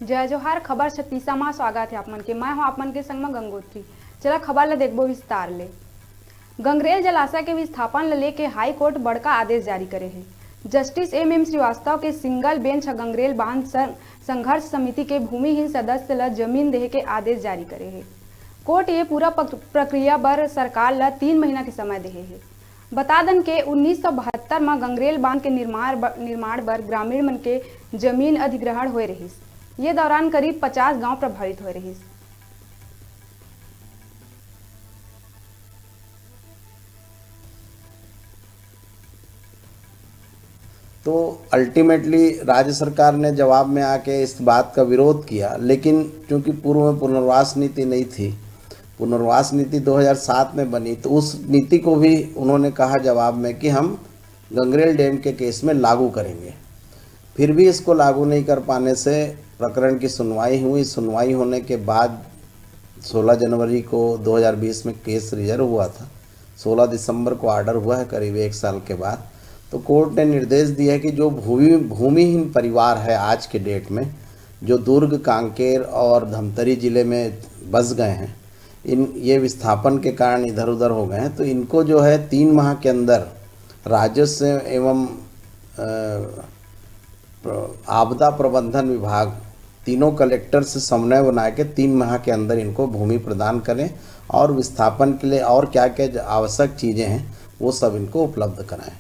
जय जोहार। खबर 36 में स्वागत है आपमन के। मैं हूं आपमन के संग में गंगोत्री। चला खबर ला देखबो विस्तार ले। गंगरेल जलाशय के विस्थापन ला लेके हाई कोर्ट बड़का आदेश जारी करे है। जस्टिस एम श्रीवास्तव के सिंगल बेंच गंगरेल बांध संघर्ष समिति के भूमिहीन सदस्य ला जमीन देहे के आदेश जारी करे है। कोर्ट ये पूरा प्रक्रिया बर सरकार ला 3 महीना के समय देहे है। बता दन के 1972 में गंगरेल बांध के निर्माण बर ग्रामीण मन के जमीन अधिग्रहण होए रहिस। ये दौरान करीब 50 गांव प्रभावित हो रही। तो अल्टीमेटली राज्य सरकार ने जवाब में आके इस बात का विरोध किया, लेकिन क्योंकि पूर्व में पुनर्वास नीति नहीं थी, पुनर्वास नीति 2007 में बनी, तो उस नीति को भी उन्होंने कहा जवाब में कि हम गंगरेल डैम के केस में लागू करेंगे। फिर भी इसको लागू नहीं कर पाने से प्रकरण की सुनवाई हुई। सुनवाई होने के बाद 16 जनवरी को 2020 में केस रिजर्व हुआ था। 16 दिसंबर को ऑर्डर हुआ है, करीब 1 साल के बाद। तो कोर्ट ने निर्देश दिया है कि जो भूमिहीन परिवार है आज के डेट में, जो दुर्ग, कांकेर और धमतरी ज़िले में बस गए हैं, ये विस्थापन के कारण इधर उधर हो गए हैं, तो इनको जो है 3 माह के अंदर राजस्व एवं आपदा प्रबंधन विभाग तीनों कलेक्टर से समन्वय बना के 3 माह के अंदर इनको भूमि प्रदान करें और विस्थापन के लिए और क्या क्या आवश्यक चीज़ें हैं वो सब इनको उपलब्ध कराएं।